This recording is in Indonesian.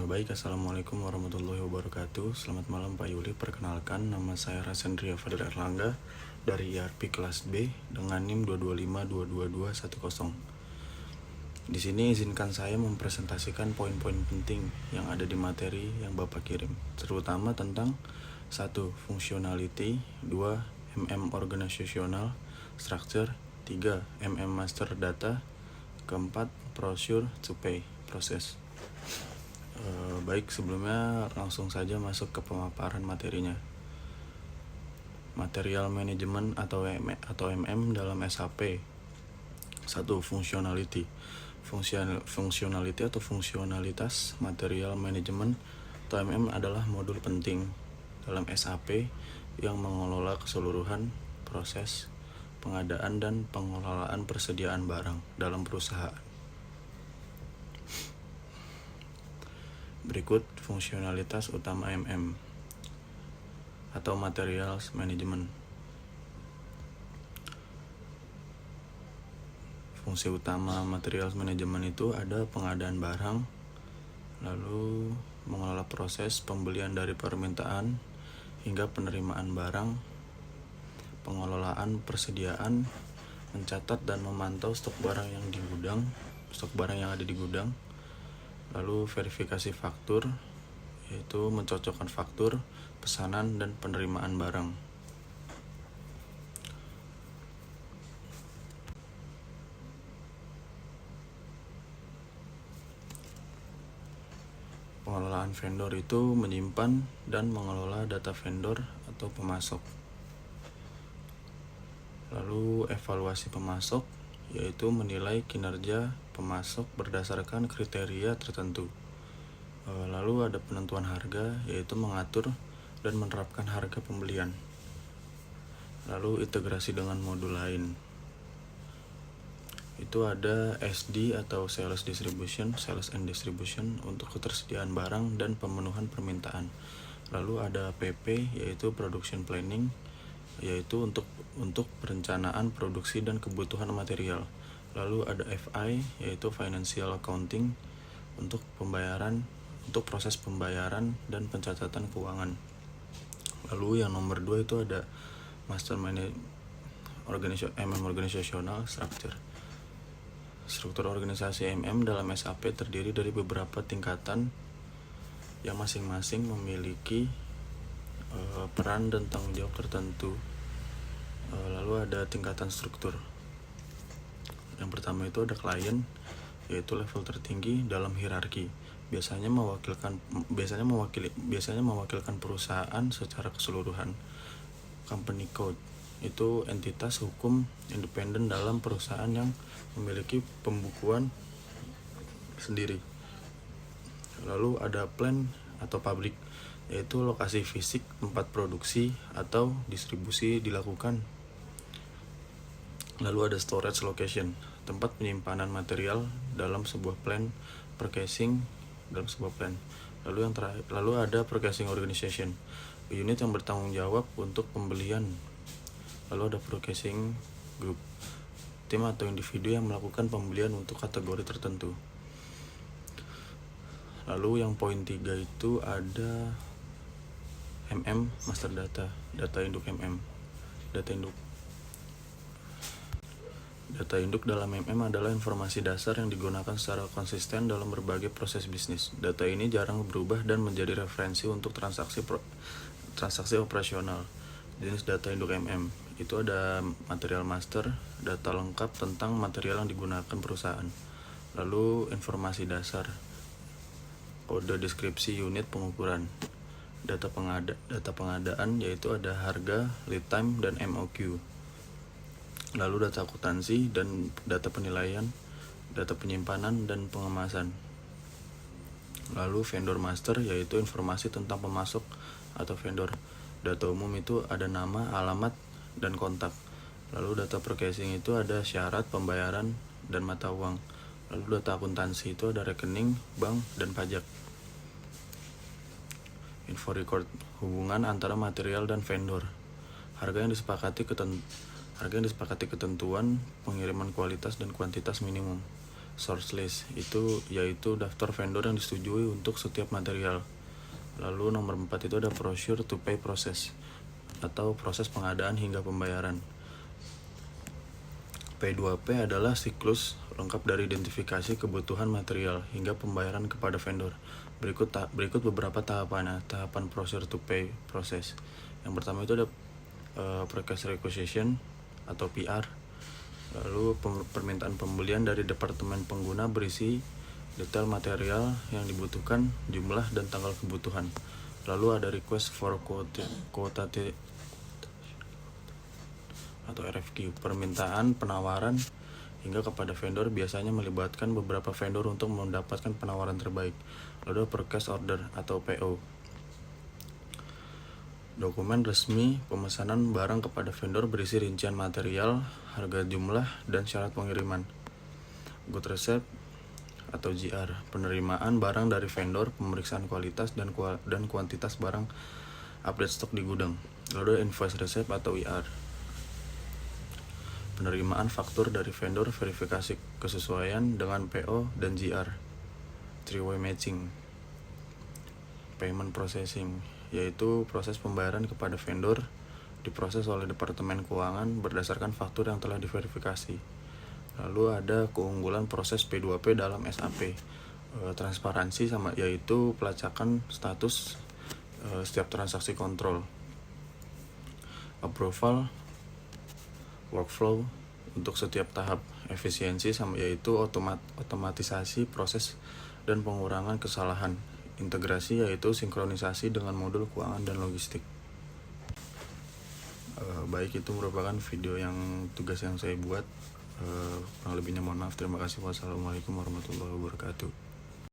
Baik, Assalamualaikum warahmatullahi wabarakatuh. Selamat malam Pak Yuli. Perkenalkan, nama saya Rasendria Fadil Erlangga dari IRP kelas B dengan NIM 225222210. Di sini izinkan saya mempresentasikan poin-poin penting yang ada di materi yang Bapak kirim, terutama tentang 1. Functionality, 2. Organizational Structure, 3. Master Data, keempat, Procure to Pay, proses. Baik, sebelumnya langsung saja masuk ke pemaparan materinya. Material Management atau MM dalam SAP. 1. Functionality. Functionality atau fungsionalitas Material Management atau MM adalah modul penting dalam SAP yang mengelola keseluruhan proses pengadaan dan pengelolaan persediaan barang dalam perusahaan. Berikut fungsionalitas utama MM atau Materials Management. Fungsi utama Materials Management itu ada pengadaan barang, lalu mengelola proses pembelian dari permintaan hingga penerimaan barang, pengelolaan persediaan, mencatat dan memantau stok barang yang ada di gudang, lalu verifikasi faktur, yaitu mencocokkan faktur, pesanan, dan penerimaan barang. Pengelolaan vendor itu menyimpan dan mengelola data vendor atau pemasok. Lalu evaluasi pemasok, yaitu menilai kinerja pemasok berdasarkan kriteria tertentu. Lalu ada penentuan harga, yaitu mengatur dan menerapkan harga pembelian. Lalu integrasi dengan modul lain, itu ada SD atau Sales and Distribution untuk ketersediaan barang dan pemenuhan permintaan. Lalu ada PP, yaitu Production Planning, yaitu untuk perencanaan produksi dan kebutuhan material. Lalu ada FI, yaitu Financial Accounting, untuk proses pembayaran dan pencatatan keuangan. Lalu yang nomor 2 itu ada Master Organizational Structure. Struktur organisasi MM dalam SAP terdiri dari beberapa tingkatan yang masing-masing memiliki peran dan tanggung jawab tertentu. Lalu ada tingkatan struktur. Yang pertama itu ada klien, yaitu level tertinggi dalam hierarki. Biasanya mewakilkan perusahaan secara keseluruhan. Company code itu entitas hukum independen dalam perusahaan yang memiliki pembukuan sendiri. Lalu ada plant atau pabrik, yaitu lokasi fisik tempat produksi atau distribusi dilakukan. Lalu ada storage location, tempat penyimpanan material dalam sebuah plant, purchasing dalam sebuah plant. Lalu ada purchasing organization, unit yang bertanggung jawab untuk pembelian. Lalu ada purchasing group, tim atau individu yang melakukan pembelian untuk kategori tertentu. Lalu yang poin 3 itu ada MM Master Data induk MM. Data induk dalam MM adalah informasi dasar yang digunakan secara konsisten dalam berbagai proses bisnis. Data ini jarang berubah dan menjadi referensi untuk transaksi operasional. Jenis data induk MM itu ada material master, data lengkap tentang material yang digunakan perusahaan. Lalu informasi dasar, kode deskripsi unit pengukuran, data pengadaan, yaitu ada harga, lead time, dan MOQ. Lalu data akuntansi dan data penilaian, data penyimpanan dan pengemasan. Lalu vendor master, yaitu informasi tentang pemasok atau vendor. Data umum itu ada nama, alamat, dan kontak. Lalu data purchasing itu ada syarat pembayaran dan mata uang. Lalu data akuntansi itu ada rekening, bank, dan pajak. Info record, hubungan antara material dan vendor. Harga yang disepakati ketentuan pengiriman kualitas dan kuantitas minimum. source list, yaitu daftar vendor yang disetujui untuk setiap material. Lalu nomor 4 itu ada procure to pay process atau proses pengadaan hingga pembayaran. P2P adalah siklus lengkap dari identifikasi kebutuhan material hingga pembayaran kepada vendor. Berikut beberapa tahapannya. Tahapan procure to pay process. Yang pertama itu ada purchase requisition atau PR. Lalu permintaan pembelian dari departemen pengguna berisi detail material yang dibutuhkan, jumlah dan tanggal kebutuhan. Lalu ada request for quotation atau RFQ, permintaan penawaran hingga kepada vendor, biasanya melibatkan beberapa vendor untuk mendapatkan penawaran terbaik. Lalu purchase order atau PO, dokumen resmi pemesanan barang kepada vendor berisi rincian material, harga, jumlah, dan syarat pengiriman. Good receipt atau GR, penerimaan barang dari vendor, pemeriksaan kualitas dan kuantitas barang, update stok di gudang. Lalu invoice receipt atau IR, penerimaan faktur dari vendor, verifikasi kesesuaian dengan PO dan GR. Three-way matching. Payment processing, yaitu proses pembayaran kepada vendor diproses oleh Departemen Keuangan berdasarkan faktur yang telah diverifikasi. Lalu ada keunggulan proses P2P dalam SAP, transparansi yaitu pelacakan status setiap transaksi kontrol. Approval workflow untuk setiap tahap. Efisiensi yaitu otomatisasi proses dan pengurangan kesalahan. Integrasi yaitu sinkronisasi dengan modul keuangan dan logistik. Baik, itu merupakan video tugas yang saya buat. Kurang lebihnya mohon maaf. Terima kasih. Wassalamualaikum warahmatullahi wabarakatuh.